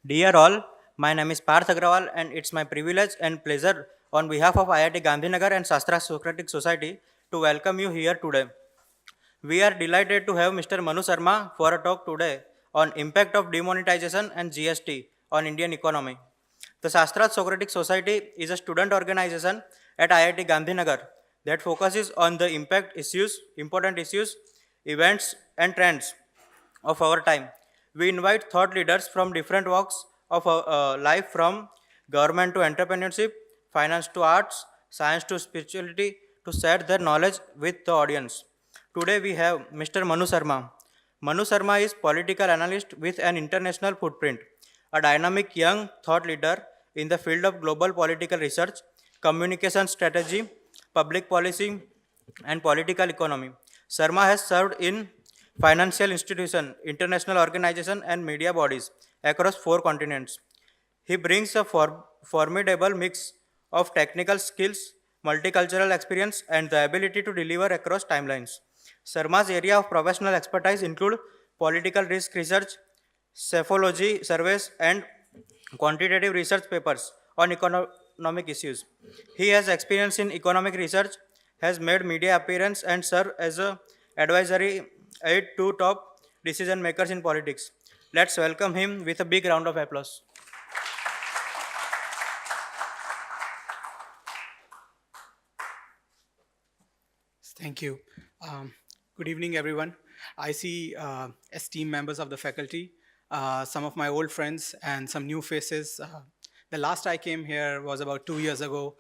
Dear all, my name is Parth Agrawal and it's my privilege and pleasure on behalf of IIT Gandhinagar and Shastra Socratic Society to welcome you here today. We are delighted to have Mr. Manu Sharma for a talk today on impact of demonetization and GST on Indian economy. The Shastra Socratic Society is a student organization at IIT Gandhinagar that focuses on the impact issues, important issues, events and trends of our time. We invite thought leaders from different walks of life, from government to entrepreneurship, finance to arts, science to spirituality, to share their knowledge with the audience. Today we have Mr. Manu Sharma. Manu Sharma is political analyst with an international footprint, a dynamic young thought leader in the field of global political research, communication strategy, public policy, and political economy. Sharma has served in financial institutions, international organizations, and media bodies across 4 continents. He brings a formidable mix of technical skills, multicultural experience, and the ability to deliver across timelines. Sharma's area of professional expertise include political risk research, psephology surveys, and quantitative research papers on economic issues. He has experience in economic research, has made media appearance, and served as a advisory aide to top decision makers in politics. Let's welcome him with a big round of applause. Thank you. Good evening, everyone. I see esteemed members of the faculty, some of my old friends, and some new faces. The last I came here was about 2 years ago,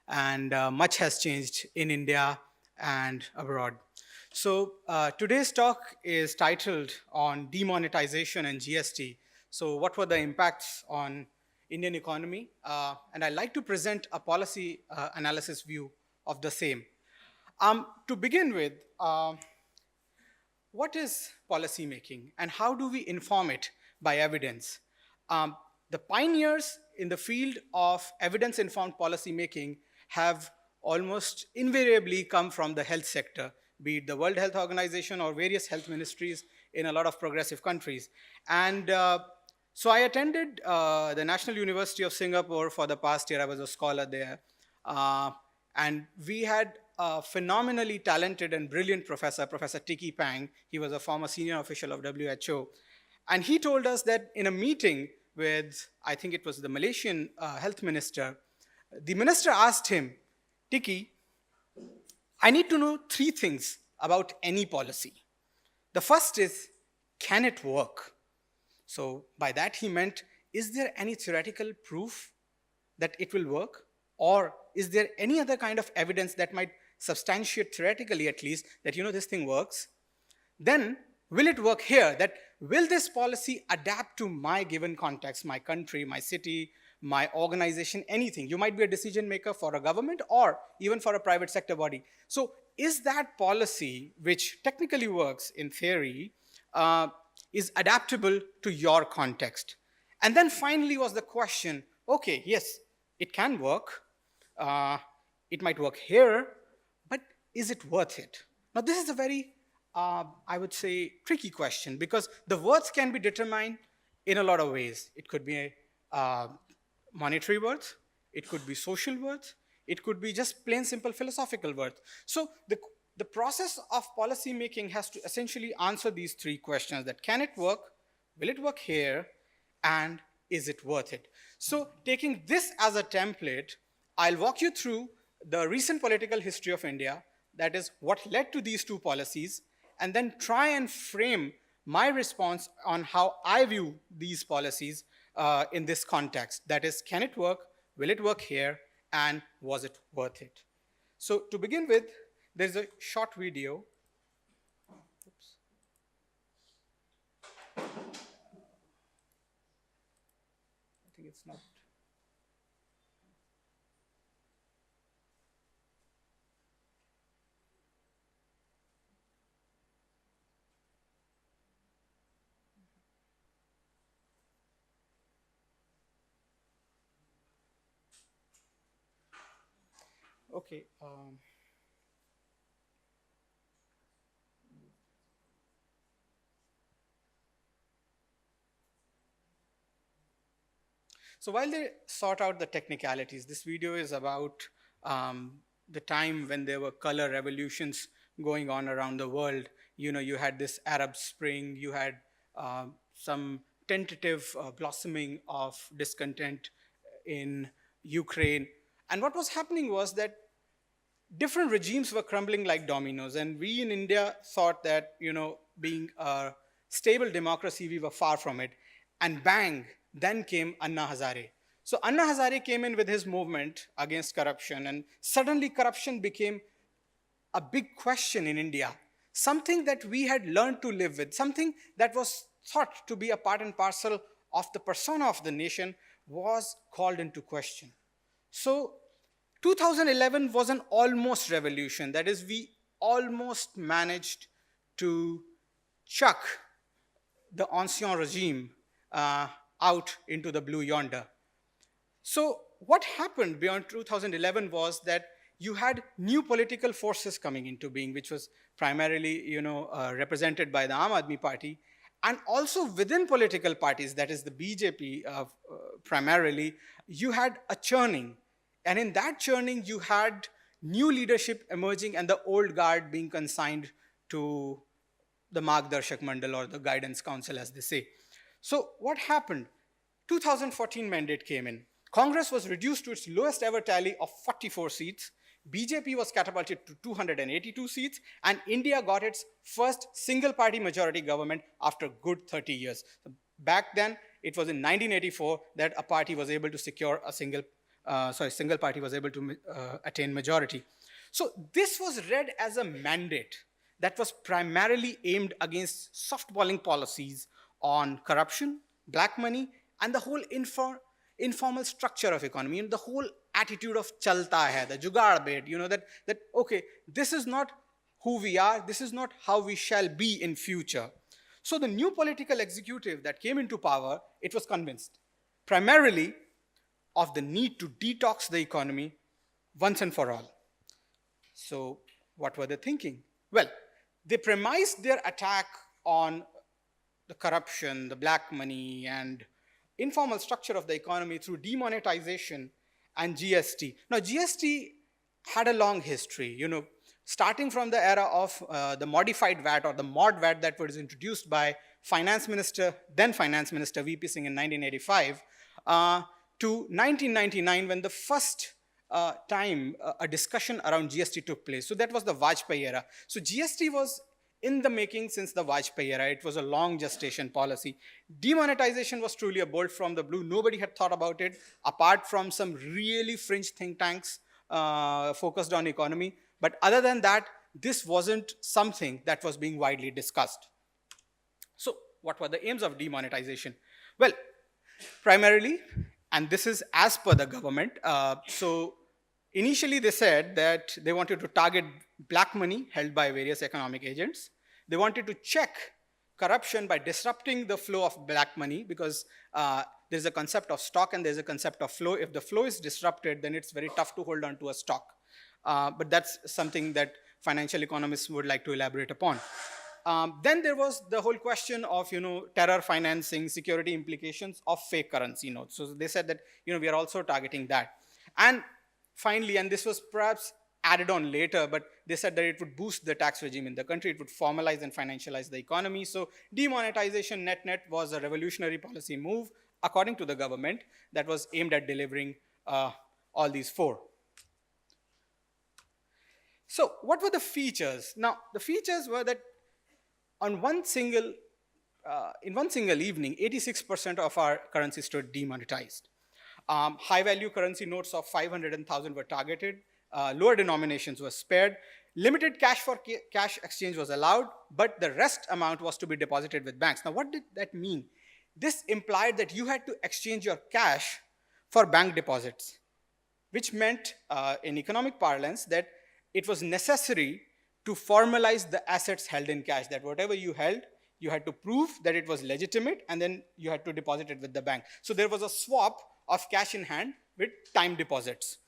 and much has changed in India and abroad. So today's talk is titled on demonetization and GST. So what were the impacts on Indian economy? And I'd like to present a policy analysis view of the same. To begin with, what is policy making and how do we inform it by evidence? The pioneers in the field of evidence-informed policy making have almost invariably come from the health sector, be it the World Health Organization or various health ministries in a lot of progressive countries. And so I attended the National University of Singapore for the past year. I was a scholar there. And we had a phenomenally talented and brilliant professor, Professor Tiki Pang. He was a former senior official of WHO. And he told us that in a meeting with, I think it was the Malaysian health minister, the minister asked him, Tiki, I need to know 3 things about any policy. The first is, can it work? So by that he meant, is there any theoretical proof that it will work? Or is there any other kind of evidence that might substantiate theoretically at least that this thing works? Then will it work here? That will this policy adapt to my given context, my country, my city, my organization, anything? You might be a decision maker for a government or even for a private sector body. So is that policy, which technically works in theory, is adaptable to your context? And then finally was the question, okay, yes, it can work. It might work here, but is it worth it? Now, this is a very, I would say, tricky question because the worth can be determined in a lot of ways. It could be a monetary worth, it could be social worth, it could be just plain simple philosophical worth. So the process of policy making has to essentially answer these 3 questions: that can it work, will it work here, and is it worth it? So taking this as a template, I'll walk you through the recent political history of India, that is what led to these 2 policies, and then try and frame my response on how I view these policies in this context. That is, can it work, will it work here, and was it worth it? So to begin with, there's a short video. Oops. I think it's not. Okay. So while they sort out the technicalities, this video is about the time when there were color revolutions going on around the world. You had this Arab Spring, you had some tentative blossoming of discontent in Ukraine. And what was happening was that different regimes were crumbling like dominoes, and we in India thought that, being a stable democracy, we were far from it. And bang, then came Anna Hazare. So Anna Hazare came in with his movement against corruption, and suddenly corruption became a big question in India, something that we had learned to live with, something that was thought to be a part and parcel of the persona of the nation was called into question. So 2011 was an almost revolution. That is, we almost managed to chuck the ancien regime out into the blue yonder. So what happened beyond 2011 was that you had new political forces coming into being, which was primarily, represented by the Aam Aadmi Party, and also within political parties, that is the BJP primarily, you had a churning. And in that churning, you had new leadership emerging and the old guard being consigned to the Margdarshak Mandal, or the Guidance Council, as they say. So what happened? 2014 mandate came in. Congress was reduced to its lowest ever tally of 44 seats. BJP was catapulted to 282 seats, and India got its first single-party majority government after a good 30 years. So back then, it was in 1984 that a party was able to secure a single party was able to attain majority. So this was read as a mandate that was primarily aimed against softballing policies on corruption, black money, and the whole informal structure of economy, and the whole attitude of chalta hai, the jugaad bait, that okay, this is not who we are, this is not how we shall be in future. So the new political executive that came into power, it was convinced primarily of the need to detox the economy once and for all. So what were they thinking? Well, they premised their attack on the corruption, the black money, and informal structure of the economy through demonetization and GST. Now, GST had a long history, starting from the era of the modified VAT, or the mod VAT, that was introduced by then Finance Minister VP Singh in 1985, to 1999, when the first time a discussion around GST took place. So that was the Vajpayee era. So GST was in the making since the Vajpayee era. It was a long gestation policy. Demonetization was truly a bolt from the blue. Nobody had thought about it, apart from some really fringe think tanks focused on economy. But other than that, this wasn't something that was being widely discussed. So what were the aims of demonetization? Well, primarily, and this is as per the government, so initially they said that they wanted to target black money held by various economic agents. They wanted to check corruption by disrupting the flow of black money, because there's a concept of stock and there's a concept of flow. If the flow is disrupted, then it's very tough to hold on to a stock. But that's something that financial economists would like to elaborate upon. Then there was the whole question of, terror financing, security implications of fake currency notes. So they said that, we are also targeting that. And finally, and this was perhaps added on later, but they said that it would boost the tax regime in the country, it would formalize and financialize the economy. So demonetization net was a revolutionary policy move, according to the government, that was aimed at delivering all these four. So what were the features? Now, the features were that in one single evening, 86% of our currency stood demonetized. High-value currency notes of 500 and 1,000 were targeted. Lower denominations were spared. Limited cash for cash exchange was allowed, but the rest amount was to be deposited with banks. Now, what did that mean? This implied that you had to exchange your cash for bank deposits, which meant, in economic parlance, that it was necessary to formalize the assets held in cash, that whatever you held, you had to prove that it was legitimate, and then you had to deposit it with the bank. So there was a swap of cash in hand with time deposits.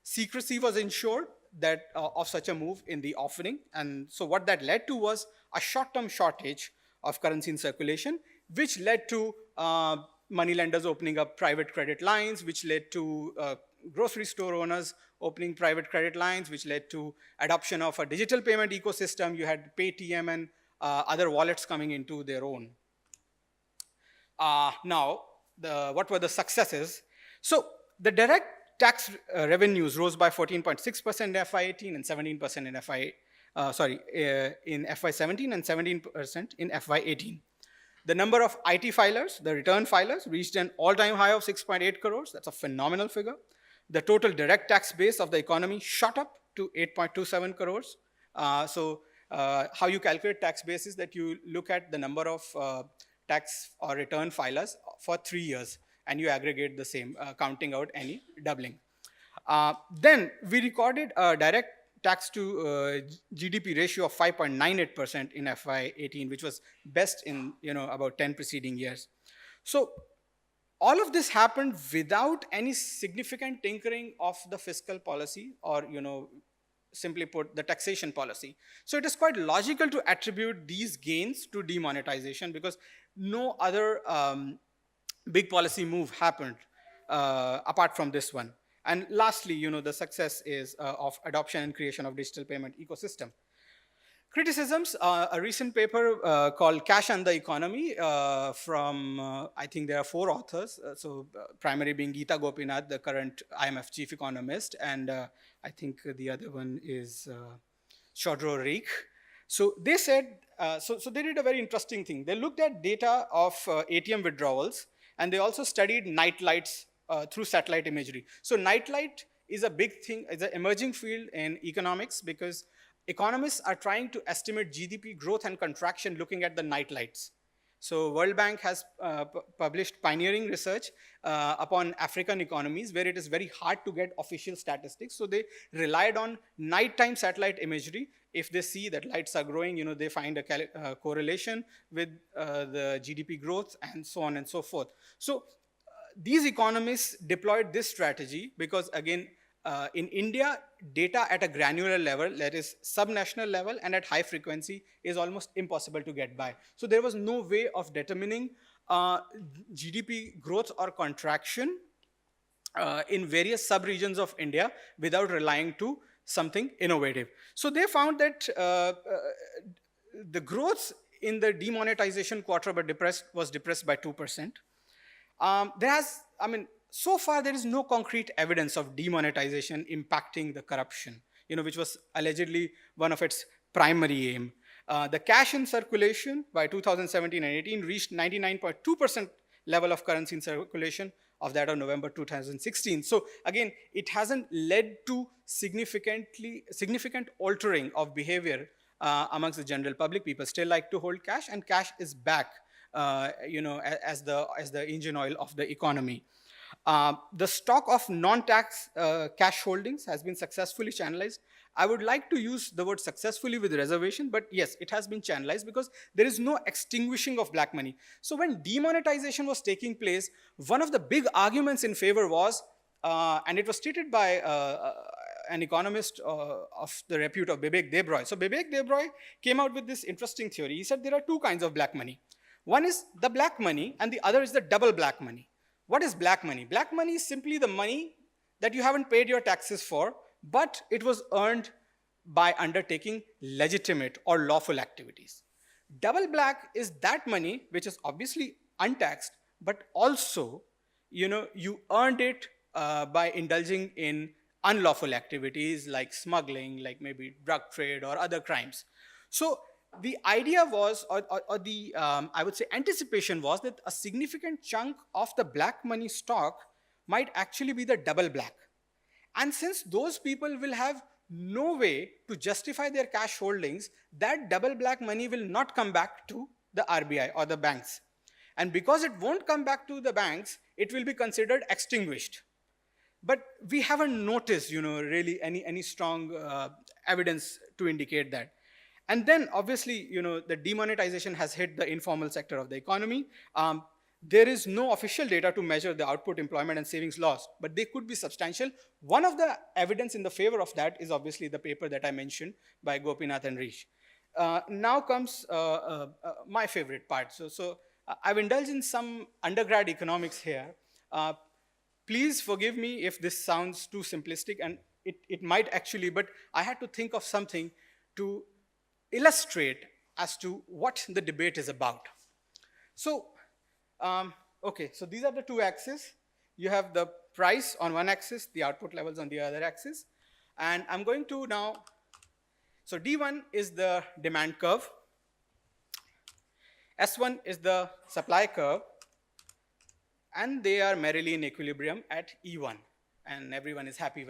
Secrecy was ensured that of such a move in the offering, and so what that led to was a short-term shortage of currency in circulation, which led to money lenders opening up private credit lines, which led to grocery store owners opening private credit lines, which led to adoption of a digital payment ecosystem. You had Paytm and other wallets coming into their own. Now, what were the successes? So the direct tax revenues rose by 14.6% in FY18 and 17% in in FY17 and 17% in FY18. The number of IT filers, the return filers, reached an all-time high of 6.8 crores. That's a phenomenal figure. The total direct tax base of the economy shot up to 8.27 crores. How you calculate tax base is that you look at the number of tax or return filers for 3 years, and you aggregate the same, counting out any doubling. Then we recorded a direct tax to GDP ratio of 5.98% in FY18, which was best in about 10 preceding years. So all of this happened without any significant tinkering of the fiscal policy, or simply put, the taxation policy. So it is quite logical to attribute these gains to demonetization, because no other big policy move happened apart from this one. And lastly, the success is of adoption and creation of digital payment ecosystem. Criticisms, a recent paper called Cash and the Economy from, I think there are 4 authors, primary being Geeta Gopinath, the current IMF chief economist, and I think the other one is Chaudhry Reek. So they said, so they did a very interesting thing. They looked at data of ATM withdrawals, and they also studied night lights through satellite imagery. So night light is a big thing, it's an emerging field in economics, because economists are trying to estimate GDP growth and contraction looking at the night lights. So World Bank has published pioneering research upon African economies, where it is very hard to get official statistics. So they relied on nighttime satellite imagery. If they see that lights are growing, they find a correlation with the GDP growth, and so on and so forth. So these economists deployed this strategy because, again, in India, data at a granular level, that is subnational level and at high frequency, is almost impossible to get by. So there was no way of determining GDP growth or contraction in various sub-regions of India without relying to something innovative. So they found that the growth in the demonetization quarter was depressed by 2%. So far there is no concrete evidence of demonetization impacting the corruption, which was allegedly one of its primary aim. The cash in circulation by 2017 and 18 reached 99.2% level of currency in circulation of that of November 2016. So again, it hasn't led to significant altering of behavior amongst the general public. People still like to hold cash, and cash is back, as the engine oil of the economy. The stock of non-tax cash holdings has been successfully channelized. I would like to use the word successfully with reservation, but yes, it has been channelized because there is no extinguishing of black money. So when demonetization was taking place, one of the big arguments in favor was, and it was stated by an economist of the repute of Bibek Debroy. So Bibek Debroy came out with this interesting theory. He said there are 2 kinds of black money. One is the black money, and the other is the double black money. What is black money? Black money is simply the money that you haven't paid your taxes for, but it was earned by undertaking legitimate or lawful activities. Double black is that money which is obviously untaxed, but also, you earned it by indulging in unlawful activities like smuggling, like maybe drug trade or other crimes. So the idea was, or the, I would say, anticipation was that a significant chunk of the black money stock might actually be the double black. And since those people will have no way to justify their cash holdings, that double black money will not come back to the RBI or the banks. And because it won't come back to the banks, it will be considered extinguished. But we haven't noticed, really any strong evidence to indicate that. And then obviously, the demonetization has hit the informal sector of the economy. There is no official data to measure the output, employment, and savings loss, but they could be substantial. One of the evidence in the favor of that is obviously the paper that I mentioned by Gopinath and Rish. Now comes my favorite part. So I've indulged in some undergrad economics here. Uh, Please forgive me if this sounds too simplistic, and it might actually, but I had to think of something to illustrate as to what the debate is about. So, okay, so these are the two axes. You have the price on one axis, the output levels on the other axis. And I'm going to now, so D1 is the demand curve, S1 is the supply curve, and they are merrily in equilibrium at E1, and everyone is happy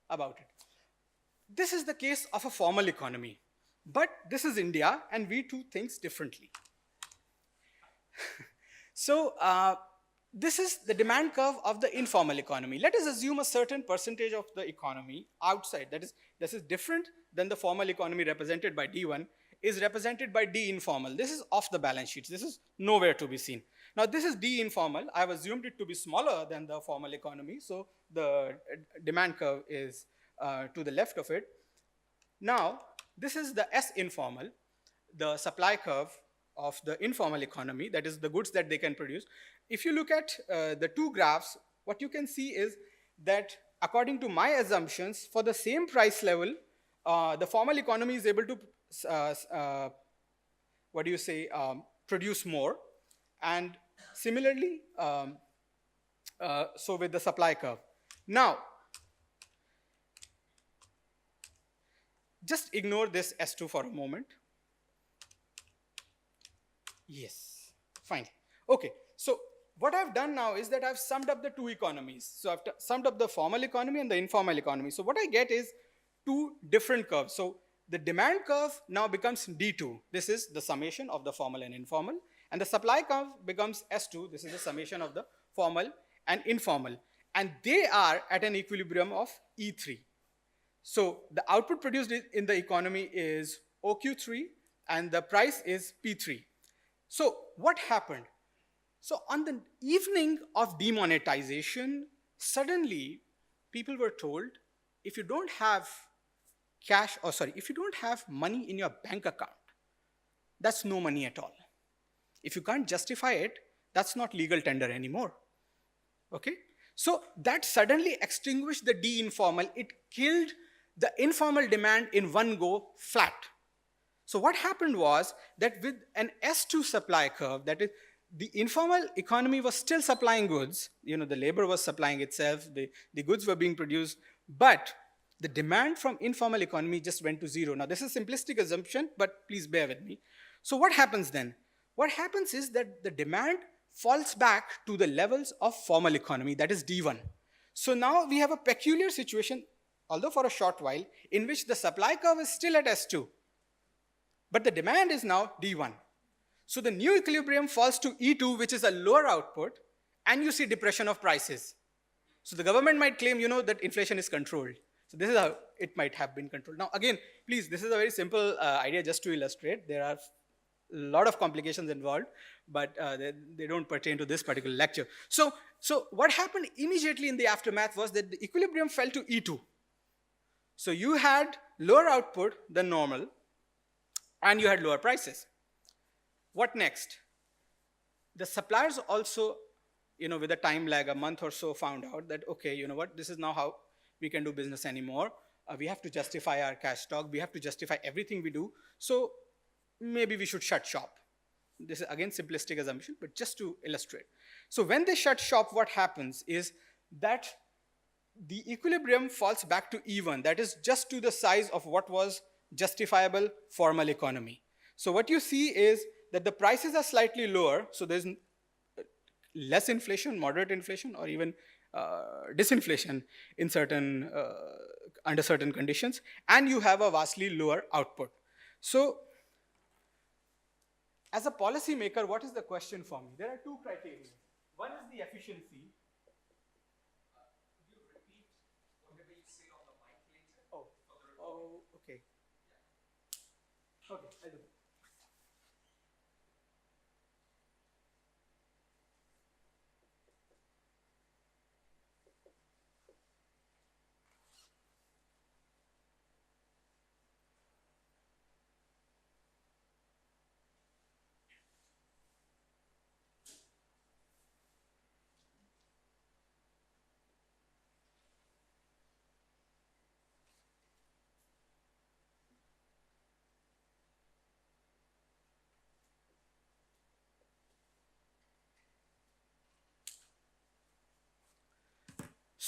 about it. This is the case of a formal economy, but this is India, and we do things differently. So this is the demand curve of the informal economy. Let us assume a certain percentage of the economy outside, that is, this is different than the formal economy represented by D1, is represented by D informal. This is off the balance sheets. This is nowhere to be seen. Now this is D informal. I have assumed it to be smaller than the formal economy, so the demand curve is to the left of it. Now, this is the S informal, the supply curve of the informal economy, that is the goods that they can produce. If you look at the two graphs, what you can see is that according to my assumptions, for the same price level, the formal economy is able to, produce more. And similarly, so with the supply curve. Now, just ignore this S2 for a moment. Yes, fine. Okay, so what I've done now is that I've summed up the two economies. So I've summed up the formal economy and the informal economy. So what I get is two different curves. So the demand curve now becomes D2. This is the summation of the formal and informal. And the supply curve becomes S2. This is the summation of the formal and informal. And they are at an equilibrium of E3. So the output produced in the economy is OQ3 and the price is P3. So what happened? So on the evening of demonetization, suddenly people were told, if you don't have if you don't have money in your bank account, that's no money at all. If you can't justify it, that's not legal tender anymore. Okay? So that suddenly extinguished the D informal. It killed the informal demand in one go flat. So what happened was that with an S2 supply curve, that is, the informal economy was still supplying goods, the labor was supplying itself, the goods were being produced, but the demand from informal economy just went to zero. Now this is a simplistic assumption, but please bear with me. So what happens then? What happens is that the demand falls back to the levels of formal economy, that is D1. So now we have a peculiar situation, although for a short while, in which the supply curve is still at S2, but the demand is now D1. So the new equilibrium falls to E2, which is a lower output, and you see depression of prices. So the government might claim, that inflation is controlled. So this is how it might have been controlled. Now again, please, this is a very simple idea just to illustrate. There are a lot of complications involved, but they don't pertain to this particular lecture. So what happened immediately in the aftermath was that the equilibrium fell to E2. So you had lower output than normal, and you had lower prices. What next? The suppliers also, with a time lag, a month or so, found out that, okay, you know what, this is now how we can do business anymore. We have to justify our cash stock. We have to justify everything we do. So maybe we should shut shop. This is again simplistic assumption, but just to illustrate. So when they shut shop, what happens is that the equilibrium falls back to E1, that is just to the size of what was justifiable formal economy. So what you see is that the prices are slightly lower, so there's less inflation, moderate inflation, or even disinflation in under certain conditions, and you have a vastly lower output. So as a policymaker, what is the question for me? There are two criteria. One is the efficiency. Oh, okay. Okay, I'll do that.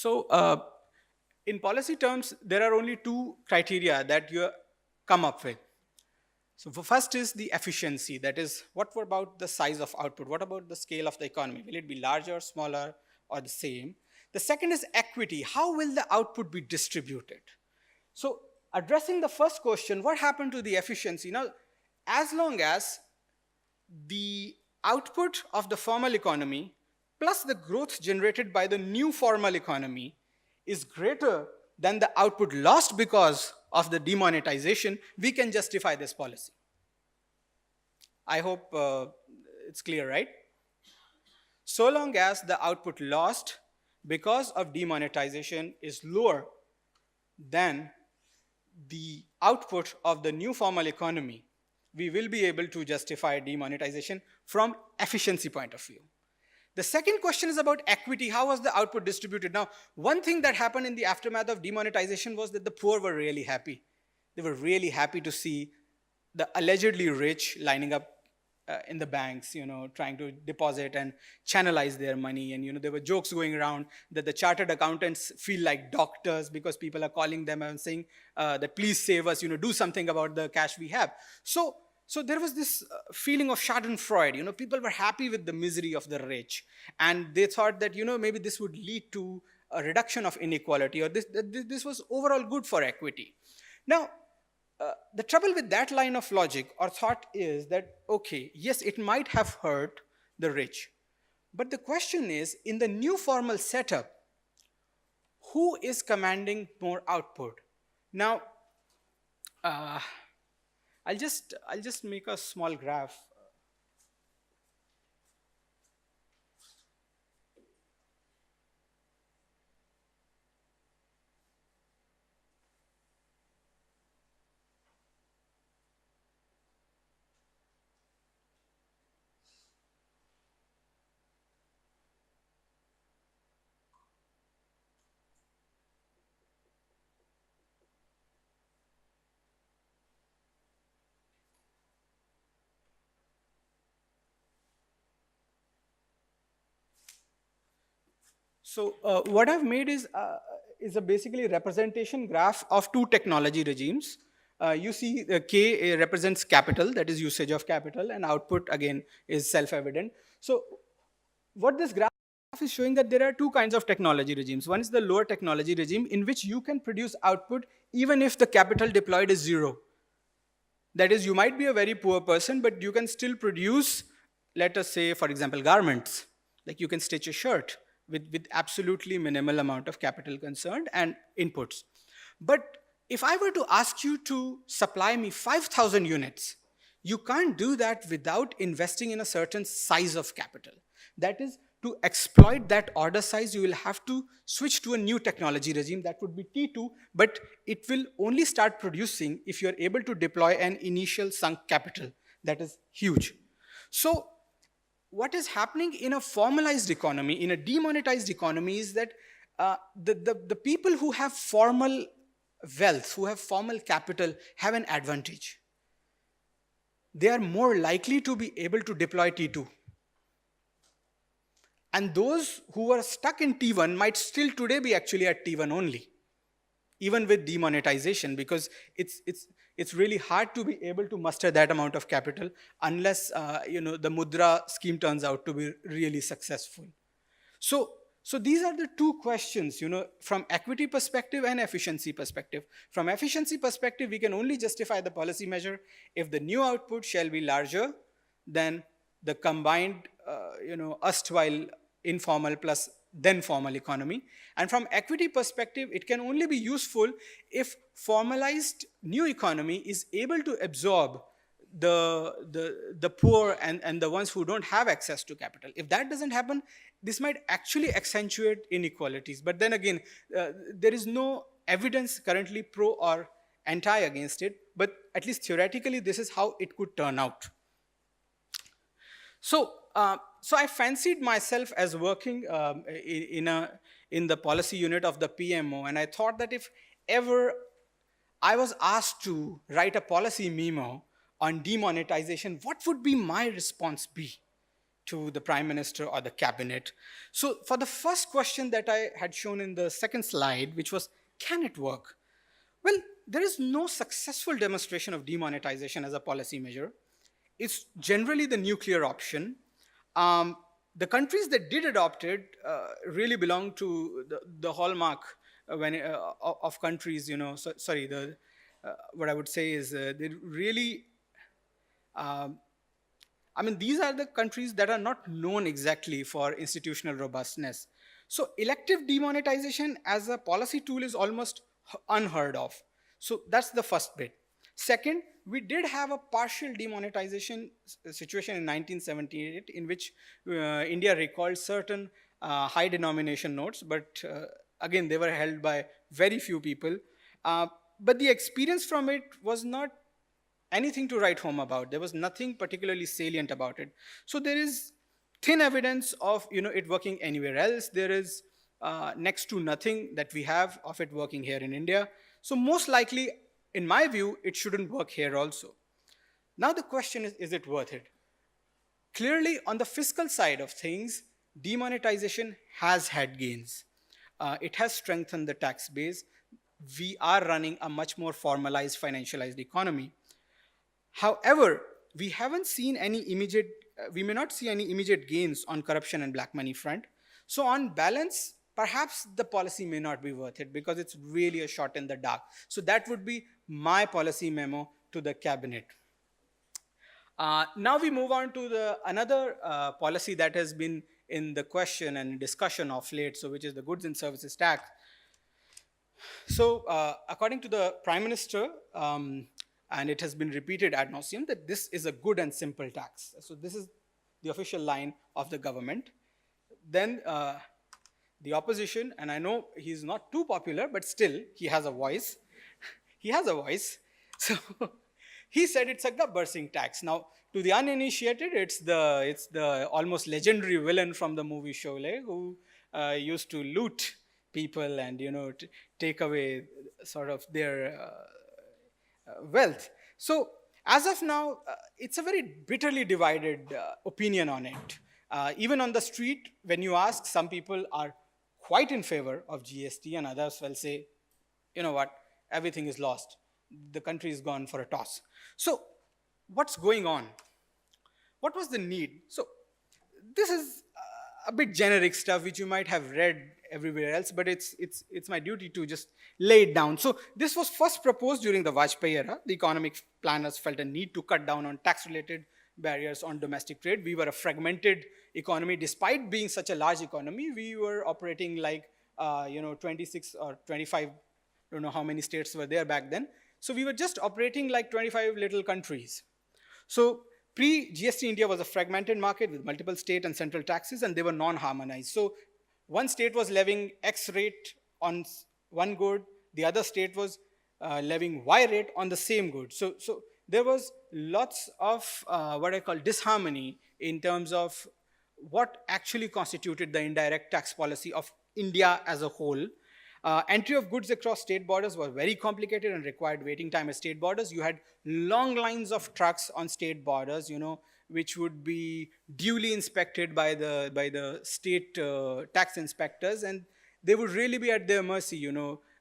So, in policy terms, there are only two criteria that you come up with. So, first is the efficiency. That is, what about the size of output? What about the scale of the economy? Will it be larger, smaller, or the same? The second is equity. How will the output be distributed? So, addressing the first question, what happened to the efficiency? Now, as long as the output of the formal economy plus the growth generated by the new formal economy is greater than the output lost because of the demonetization, we can justify this policy. I hope it's clear, right? So long as the output lost because of demonetization is lower than the output of the new formal economy, we will be able to justify demonetization from efficiency point of view. The second question is about equity. How was the output distributed? Now, one thing that happened in the aftermath of demonetization was that the poor were really happy. They were really happy to see the allegedly rich lining up in the banks, trying to deposit and channelize their money. And, there were jokes going around that the chartered accountants feel like doctors because people are calling them and saying that please save us, do something about the cash we have. So there was this feeling of schadenfreude. People were happy with the misery of the rich. And they thought that, maybe this would lead to a reduction of inequality, or this was overall good for equity. Now, the trouble with that line of logic or thought is that, okay, yes, it might have hurt the rich. But the question is, in the new formal setup, who is commanding more output? Now, I'll just make a small graph. So what I've made is a basically representation graph of two technology regimes. You see K represents capital, that is usage of capital, and output again is self-evident. So what this graph is showing that there are two kinds of technology regimes. One is the lower technology regime in which you can produce output even if the capital deployed is zero. That is, you might be a very poor person, but you can still produce, let us say, for example, garments. Like you can stitch a shirt with absolutely minimal amount of capital concerned and inputs. But if I were to ask you to supply me 5,000 units, you can't do that without investing in a certain size of capital. That is, to exploit that order size, you will have to switch to a new technology regime that would be T2, but it will only start producing if you're able to deploy an initial sunk capital that is huge. So what is happening in a formalized economy, in a demonetized economy, is that the people who have formal wealth, who have formal capital, have an advantage. They are more likely to be able to deploy T2. And those who are stuck in T1 might still today be actually at T1 only, even with demonetization, because it's really hard to be able to muster that amount of capital unless the mudra scheme turns out to be really successful. So these are the two questions, from equity perspective and efficiency perspective. From efficiency perspective, we can only justify the policy measure if the new output shall be larger than the combined, erstwhile informal plus then formal economy. And from equity perspective, it can only be useful if formalized new economy is able to absorb the poor and the ones who don't have access to capital. If that doesn't happen, this might actually accentuate inequalities. But then again, there is no evidence currently pro or anti against it, but at least theoretically, this is how it could turn out. So I fancied myself as working in the policy unit of the PMO, and I thought that if ever I was asked to write a policy memo on demonetization, what would be my response be to the prime minister or the cabinet. So, for the first question that I had shown in the second slide, which was, can it work? Well, there is no successful demonstration of demonetization as a policy measure. It's generally the nuclear option. Um, the countries that did adopt it really belong to the hallmark of countries, sorry, what I would say is they really I mean, these are the countries that are not known exactly for institutional robustness. So, elective demonetization as a policy tool is almost unheard of. So, that's the first bit. Second, we did have a partial demonetization situation in 1978 in which India recalled certain high denomination notes, but again, they were held by very few people. But the experience from it was not anything to write home about. There was nothing particularly salient about it. So there is thin evidence of it working anywhere else. There is next to nothing that we have of it working here in India. So most likely, in my view, it shouldn't work here also. Now the question is it worth it? Clearly, on the fiscal side of things, demonetization has had gains. It has strengthened the tax base. We are running a much more formalized, financialized economy. However, we haven't seen any immediate, we may not see any immediate gains on corruption and black money front. So on balance, perhaps the policy may not be worth it because it's really a shot in the dark. So that would be my policy memo to the cabinet. Now we move on to another policy that has been in the question and discussion of late, so which is the goods and services tax. So according to the Prime Minister, and it has been repeated ad nauseum that this is a good and simple tax. So this is the official line of the government. Then the opposition, and I know he's not too popular, but still he has a voice. He has a voice. So he said it's a gabbar-singh tax. Now, to the uninitiated, it's the almost legendary villain from the movie Sholay who used to loot people and take away sort of their wealth. So as of now, it's a very bitterly divided opinion on it. Even on the street, when you ask, some people are quite in favor of GST and others will say, you know what, everything is lost. The country is gone for a toss. So what's going on? What was the need? So this is a bit generic stuff which you might have read everywhere else, but it's my duty to just lay it down. So this was first proposed during the Vajpayee era. The economic planners felt a need to cut down on tax-related barriers on domestic trade. We were a fragmented economy. Despite being such a large economy, we were operating like 26 or 25, don't know how many states were there back then. So we were just operating like 25 little countries. So pre-GST India was a fragmented market with multiple state and central taxes, and they were non-harmonized. So one state was levying X rate on one good, the other state was levying Y rate on the same good. So there was lots of what I call disharmony in terms of what actually constituted the indirect tax policy of India as a whole. Entry of goods across state borders was very complicated and required waiting time at state borders. You had long lines of trucks on state borders, which would be duly inspected by the state tax inspectors, and they would really be at their mercy,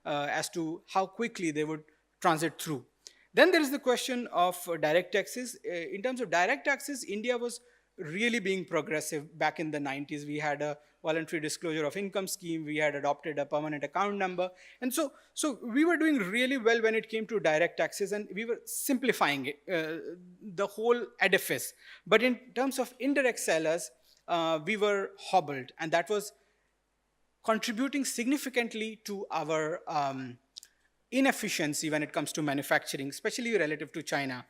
as to how quickly they would transit through. Then there is the question of direct taxes. In terms of direct taxes, India was really being progressive back in the 90s. We had a voluntary disclosure of income scheme. We had adopted a permanent account number. And so we were doing really well when it came to direct taxes, and we were simplifying it, the whole edifice. But in terms of indirect sellers, we were hobbled, and that was contributing significantly to our inefficiency when it comes to manufacturing, especially relative to China.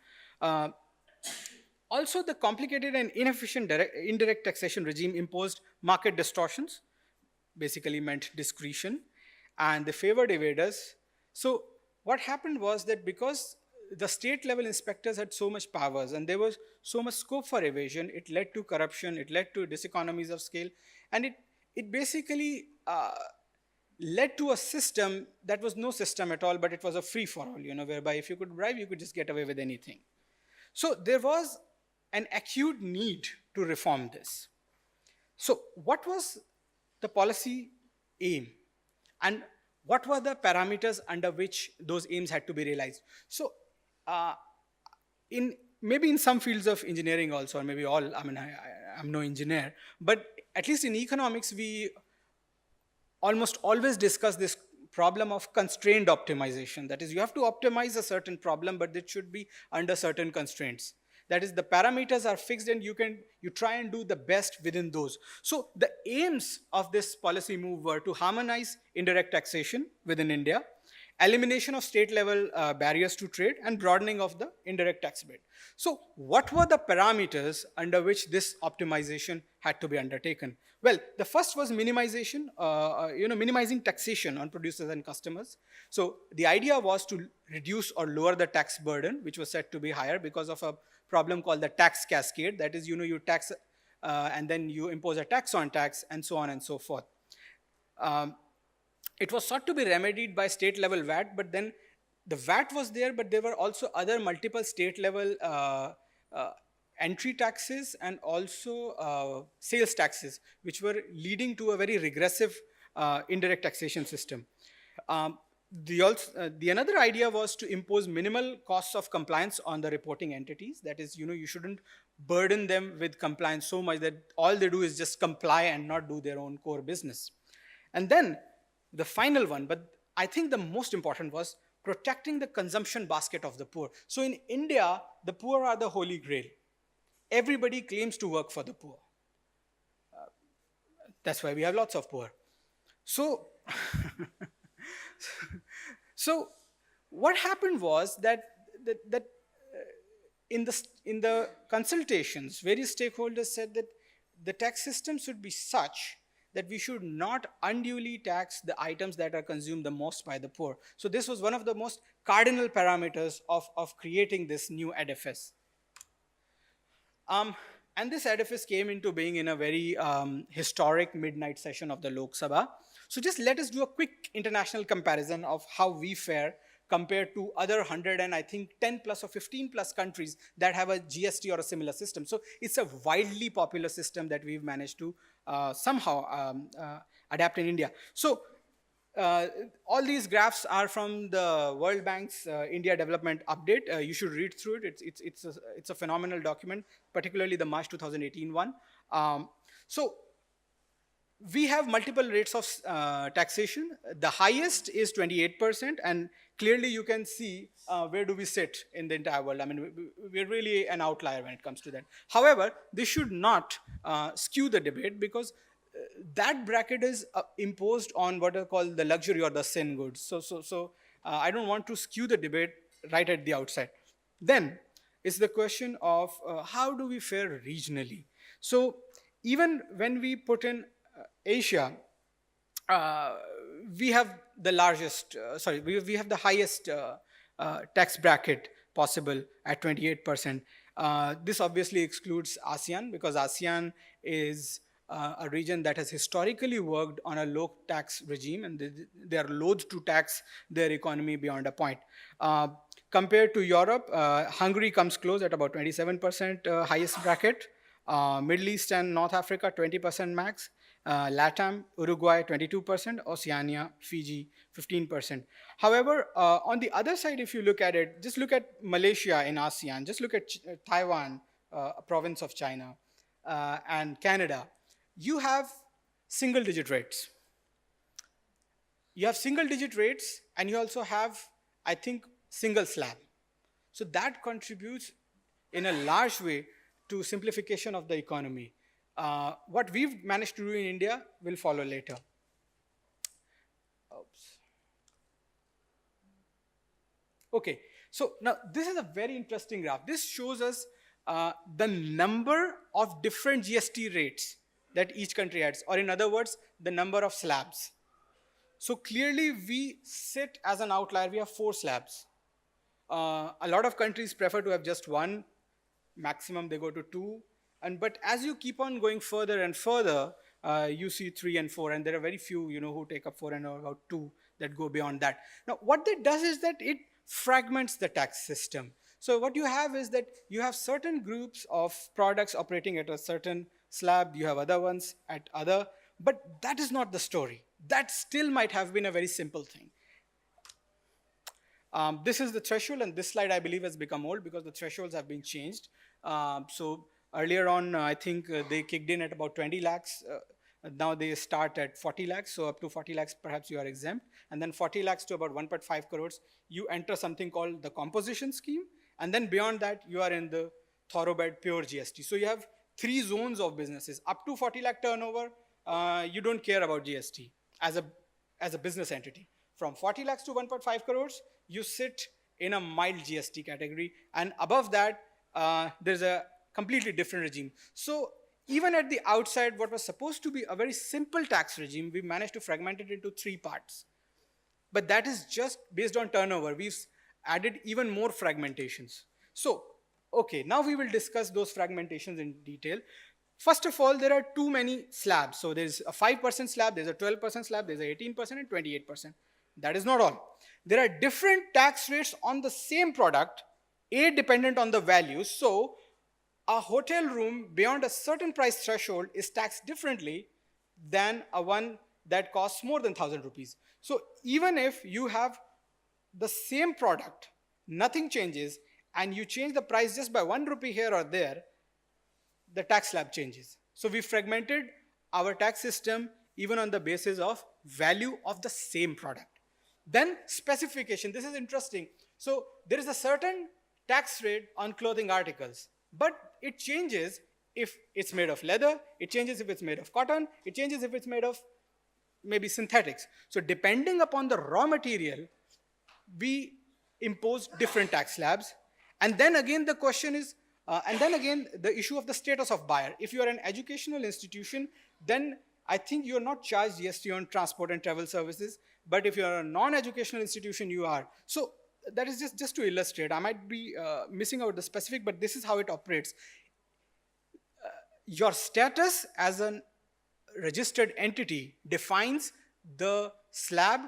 Also, the complicated and inefficient indirect taxation regime imposed market distortions, basically meant discretion, and they favored evaders. So what happened was that because the state level inspectors had so much powers and there was so much scope for evasion, it led to corruption, it led to diseconomies of scale, and it basically led to a system that was no system at all, but it was a free-for-all, whereby if you could bribe, you could just get away with anything. So there was an acute need to reform this. So, what was the policy aim? And what were the parameters under which those aims had to be realized? So, uh, in maybe in some fields of engineering also, or maybe all, I mean, I'm no engineer, but at least in economics, we almost always discuss this problem of constrained optimization. That is, you have to optimize a certain problem, but it should be under certain constraints. That is, the parameters are fixed and you try and do the best within those. So the aims of this policy move were to harmonize indirect taxation within India, elimination of state level barriers to trade, and broadening of the indirect tax base. So what were the parameters under which this optimization had to be undertaken? Well, the first was minimization, minimizing taxation on producers and customers. So the idea was to reduce or lower the tax burden, which was said to be higher because of a problem called the tax cascade. That is, you tax and then you impose a tax on tax, and so on and so forth. It was sought to be remedied by state level VAT, but then the VAT was there, but there were also other multiple state level entry taxes and also sales taxes, which were leading to a very regressive indirect taxation system. The another idea was to impose minimal costs of compliance on the reporting entities. That is, you shouldn't burden them with compliance so much that all they do is just comply and not do their own core business. And then the final one, but I think the most important, was protecting the consumption basket of the poor. So in India, the poor are the holy grail. Everybody claims to work for the poor. That's why we have lots of poor. So, so what happened was that in the consultations, various stakeholders said that the tax system should be such that we should not unduly tax the items that are consumed the most by the poor. So this was one of the most cardinal parameters of creating this new edifice. And this edifice came into being in a very historic midnight session of the Lok Sabha. So just let us do a quick international comparison of how we fare compared to other 100 and I think 10 plus or 15 plus countries that have a GST or a similar system. So it's a widely popular system that we've managed to somehow adapt in India. So all these graphs are from the World Bank's India Development Update. You should read through it. It's a phenomenal document, particularly the March 2018 one. So we have multiple rates of taxation. The highest is 28%, and clearly you can see where do we sit in the entire world. I mean, we're really an outlier when it comes to that. However, this should not skew the debate, because that bracket is imposed on what are called the luxury or the sin goods. So I don't want to skew the debate right at the outset. Then it's the question of how do we fare regionally. So even when we put in Asia, we have the largest, we have the highest tax bracket possible at 28%. This obviously excludes ASEAN, because ASEAN is a region that has historically worked on a low tax regime, and they are loath to tax their economy beyond a point. Compared to Europe, Hungary comes close at about 27% highest bracket. Middle East and North Africa, 20% max. LATAM, Uruguay, 22%. Oceania, Fiji, 15%. However, on the other side, if you look at it, just look at Malaysia in ASEAN, just look at Taiwan, a province of China, and Canada. You have single digit rates. You have single digit rates, and you also have, I think, single slab. So that contributes in a large way to simplification of the economy. What we've managed to do in India will follow later. Oops. Okay, so now this is a very interesting graph. This shows us the number of different GST rates that each country has, or in other words, the number of slabs. So clearly we sit as an outlier. We have 4 slabs. A lot of countries prefer to have just 1. Maximum they go to 2. But as you keep on going further and further, you see 3 and 4, and there are very few, who take up 4 and about 2 that go beyond that. Now, what that does is that it fragments the tax system. So what you have is that you have certain groups of products operating at a certain slab, you have other ones at other, but that is not the story. That still might have been a very simple thing. This is the threshold, and this slide I believe has become old because the thresholds have been changed. So earlier on, I think they kicked in at about 20 lakhs. Now they start at 40 lakhs. So up to 40 lakhs, perhaps you are exempt. And then 40 lakhs to about 1.5 crores, you enter something called the composition scheme. And then beyond that, you are in the thoroughbred pure GST. So you have three zones of businesses. Up to 40 lakh turnover, you don't care about GST as a business entity. From 40 lakhs to 1.5 crores, you sit in a mild GST category. And above that, there's a completely different regime. So even at the outside, what was supposed to be a very simple tax regime, we managed to fragment it into three parts. But that is just based on turnover. We've added even more fragmentations. So, okay, now we will discuss those fragmentations in detail. First of all, there are too many slabs. So there's a 5% slab, there's a 12% slab, there's a 18% and 28%. That is not all. There are different tax rates on the same product, A, dependent on the value. So a hotel room beyond a certain price threshold is taxed differently than a one that costs more than 1,000 rupees. So even if you have the same product, nothing changes, and you change the price just by 1 rupee here or there, the tax slab changes. So we fragmented our tax system even on the basis of value of the same product. Then specification. This is interesting. So there is a certain tax rate on clothing articles, but it changes if it's made of leather, it changes if it's made of cotton, it changes if it's made of maybe synthetics. So depending upon the raw material, we impose different tax slabs. And then again the question is, and then again the issue of the status of buyer. If you are an educational institution, then I think you are not charged GST on transport and travel services, but if you are a non-educational institution, you are. So that is just to illustrate. I might be missing out the specific, but this is how it operates. Your status as a registered entity defines the slab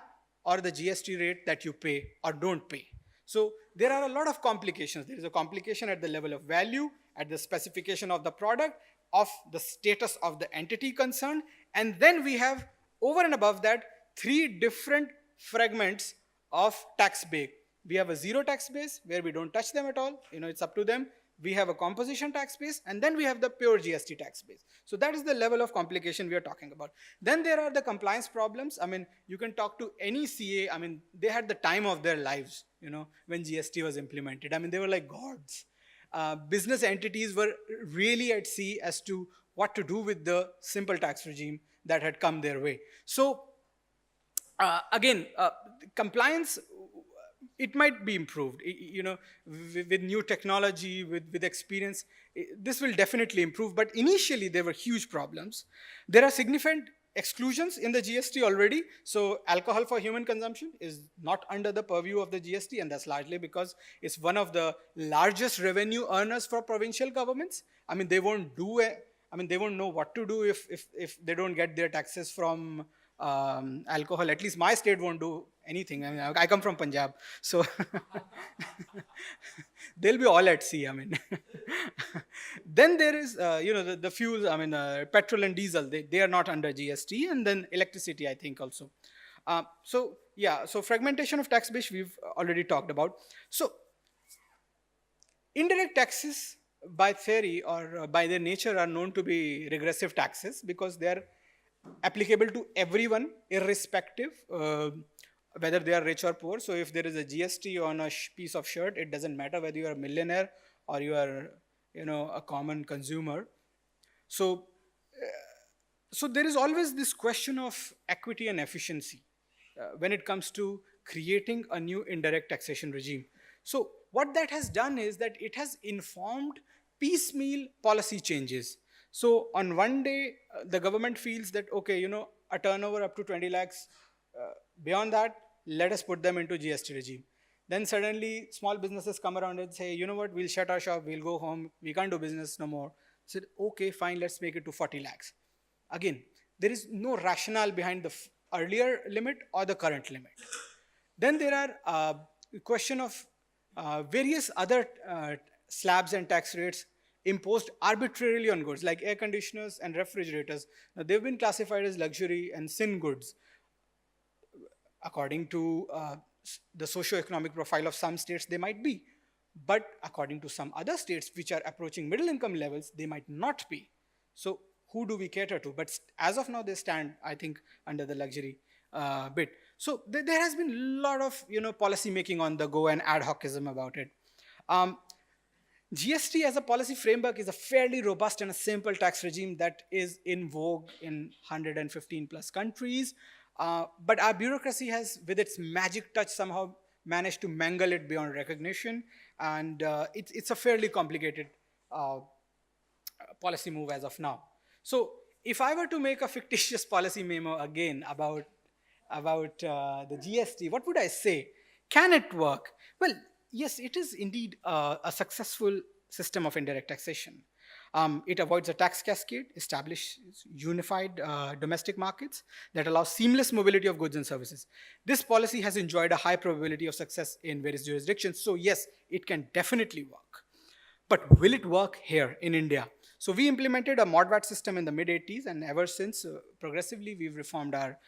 or the GST rate that you pay or don't pay. So there are a lot of complications. There is a complication at the level of value, at the specification of the product, of the status of the entity concerned, and then we have over and above that three different fragments of tax base. We have a zero tax base where we don't touch them at all, it's up to them. We have a composition tax base, and then we have the pure GST tax base. So that is the level of complication we are talking about. Then there are the compliance problems. I mean, you can talk to any CA. I mean, they had the time of their lives, when GST was implemented. I mean, they were like gods. Business entities were really at sea as to what to do with the simple tax regime that had come their way. So again, compliance, it might be improved, with new technology, with experience, this will definitely improve, but initially there were huge problems. There are significant exclusions in the GST already. So alcohol for human consumption is not under the purview of the GST, and that's largely because it's one of the largest revenue earners for provincial governments. I mean, they won't they won't know what to do if they don't get their taxes from alcohol. At least my state won't do anything. I mean, I come from Punjab, so they'll be all at sea. I mean, then there is, the fuels. I mean, petrol and diesel. They are not under GST, and then electricity, I think, also. So yeah, so fragmentation of tax base we've already talked about. So indirect taxes, by theory or by their nature, are known to be regressive taxes because they are applicable to everyone, irrespective whether they are rich or poor. So if there is a GST on a piece of shirt, it doesn't matter whether you are a millionaire or you are, a common consumer. So, so there is always this question of equity and efficiency when it comes to creating a new indirect taxation regime. So what that has done is that it has informed piecemeal policy changes. So on one day, the government feels that, okay, a turnover up to 20 lakhs, beyond that, let us put them into GST regime. Then suddenly small businesses come around and say, you know what, we'll shut our shop, we'll go home, we can't do business no more. Said, okay, fine, let's make it to 40 lakhs. Again, there is no rationale behind the earlier limit or the current limit. Then there are question of various other slabs and tax rates imposed arbitrarily on goods like air conditioners and refrigerators. Now, they've been classified as luxury and sin goods according to the socio-economic profile of some states. They might be, but according to some other states which are approaching middle income levels, they might not be. So who do we cater to? But as of now, they stand, I think, under the luxury bit. So there has been a lot of policy making on the go and ad hocism about it. um, GST as a policy framework is a fairly robust and a simple tax regime that is in vogue in 115 plus countries. But our bureaucracy has, with its magic touch, somehow managed to mangle it beyond recognition. And it's a fairly complicated policy move as of now. So if I were to make a fictitious policy memo again about the GST, what would I say? Can it work? Well, yes, it is indeed a successful system of indirect taxation. It avoids a tax cascade, establishes unified domestic markets that allow seamless mobility of goods and services. This policy has enjoyed a high probability of success in various jurisdictions. So yes, it can definitely work. But will it work here in India? So we implemented a mod VAT system in the mid 80s, and ever since, progressively, we've reformed our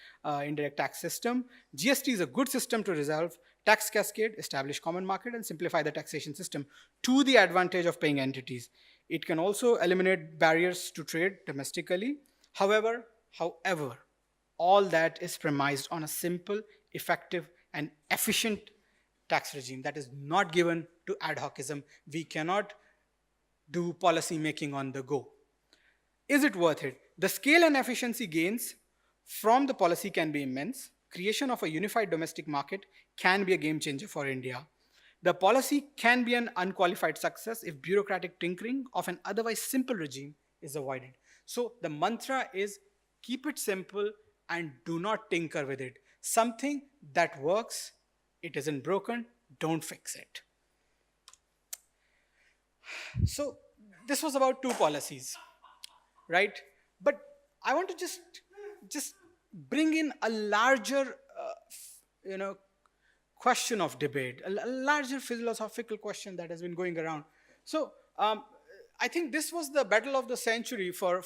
indirect tax system. GST is a good system to resolve tax cascade, establish common market, and simplify the taxation system to the advantage of paying entities. It can also eliminate barriers to trade domestically. However, all that is premised on a simple, effective, and efficient tax regime that is not given to ad hocism. We cannot do policy making on the go. Is it worth it? The scale and efficiency gains from the policy can be immense. Creation of a unified domestic market can be a game changer for India. The policy can be an unqualified success if bureaucratic tinkering of an otherwise simple regime is avoided. So the mantra is keep it simple and do not tinker with it. Something that works, it isn't broken, don't fix it. So this was about two policies, right? But I want to just bring in a larger, question of debate, a larger philosophical question that has been going around. So I think this was the battle of the century for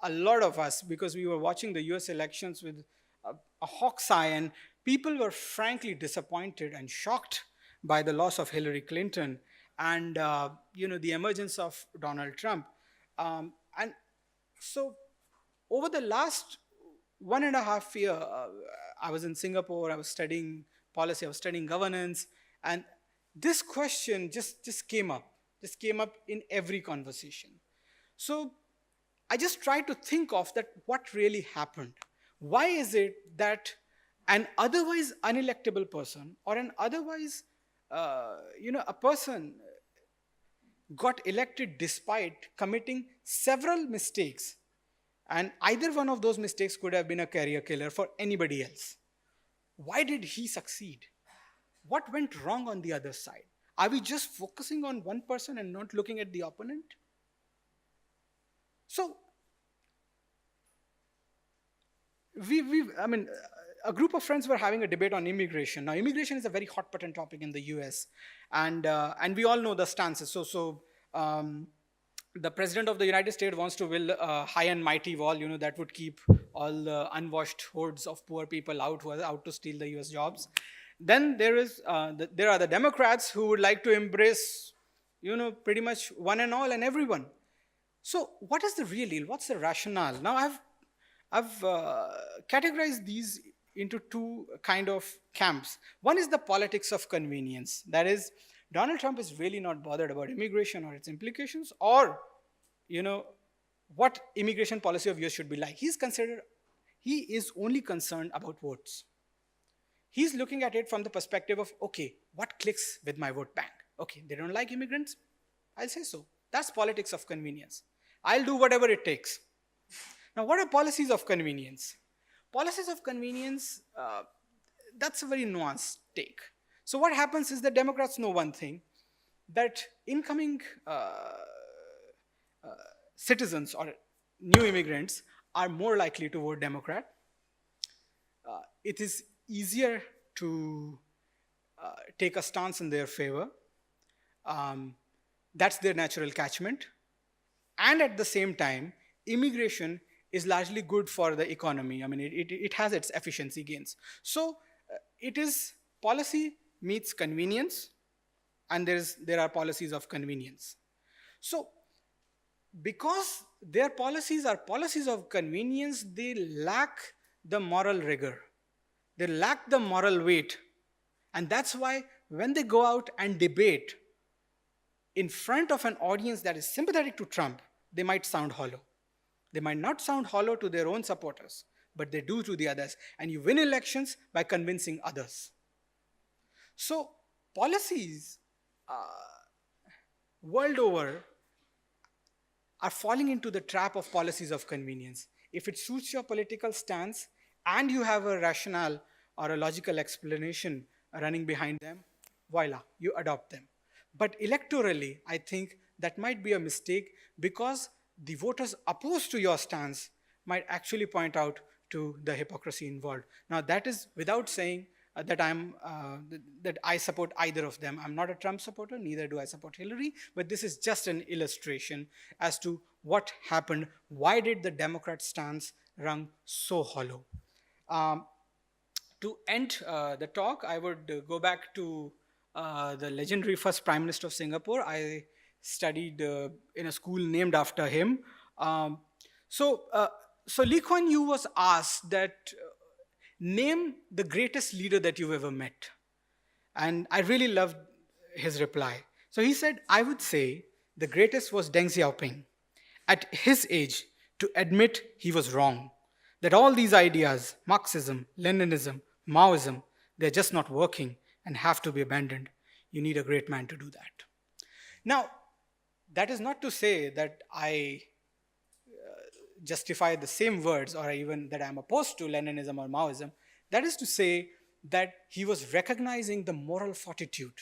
a lot of us, because we were watching the U.S. elections with a hawk's eye, and people were frankly disappointed and shocked by the loss of Hillary Clinton and the emergence of Donald Trump. And so over the last 1.5 year, I was in Singapore, I was studying policy, I was studying governance, and this question just came up in every conversation. So I just tried to think of that what really happened. Why is it that an otherwise unelectable person, or an otherwise a person got elected despite committing several mistakes, and either one of those mistakes could have been a career killer for anybody else? Why did he succeed? What went wrong on the other side? Are we just focusing on one person and not looking at the opponent? So a group of friends were having a debate on immigration. Now, immigration is a very hot button topic in the US, and we all know the stances. So the president of the United States wants to build a high and mighty wall, that would keep all the unwashed hordes of poor people out who are out to steal the US jobs. Then there are the Democrats who would like to embrace, pretty much one and all and everyone. So what is the real deal? What's the rationale? Now, I've categorized these into two kind of camps. One is the politics of convenience. That is, Donald Trump is really not bothered about immigration or its implications, or what immigration policy of yours should be like. He is only concerned about votes. He's looking at it from the perspective of, okay, what clicks with my vote bank? Okay, they don't like immigrants, I'll say so. That's politics of convenience. I'll do whatever it takes. Now, what are policies of convenience? Policies of convenience, that's a very nuanced take. So what happens is the Democrats know one thing, that incoming citizens or new immigrants are more likely to vote Democrat. It is easier to take a stance in their favor. That's their natural catchment. And at the same time, immigration is largely good for the economy. I mean, it has its efficiency gains. So it is policy meets convenience, and there are policies of convenience. So because their policies are policies of convenience, they lack the moral rigor, they lack the moral weight. And that's why when they go out and debate in front of an audience that is sympathetic to Trump, they might sound hollow. They might not sound hollow to their own supporters, but they do to the others. And you win elections by convincing others. So policies world over are falling into the trap of policies of convenience. If it suits your political stance and you have a rationale or a logical explanation running behind them, voila, you adopt them. But electorally, I think that might be a mistake, because the voters opposed to your stance might actually point out to the hypocrisy involved. Now, that is without saying that I support either of them. I'm not a Trump supporter, neither do I support Hillary, but this is just an illustration as to what happened. Why did the Democrat stance rung so hollow? To end the talk, I would go back to the legendary first Prime Minister of Singapore. I studied in a school named after him. So Lee Kuan Yew was asked that name the greatest leader that you've ever met. And I really loved his reply. So he said, I would say the greatest was Deng Xiaoping. At his age, to admit he was wrong, that all these ideas, Marxism, Leninism, Maoism, they're just not working and have to be abandoned. You need a great man to do that. Now, that is not to say that I justify the same words, or even that I'm opposed to Leninism or Maoism. That is to say that he was recognizing the moral fortitude,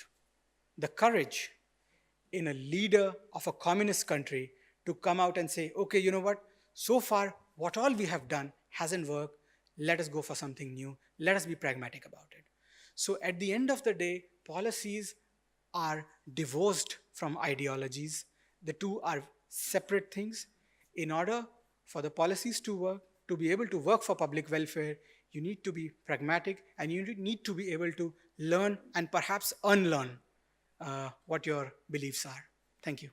the courage in a leader of a communist country to come out and say, okay, you know what, so far what all we have done hasn't worked, let us go for something new, let us be pragmatic about it. So at the end of the day, policies are divorced from ideologies. The two are separate things. In order for the policies to work, to be able to work for public welfare, you need to be pragmatic, and you need to be able to learn and perhaps unlearn what your beliefs are. Thank you.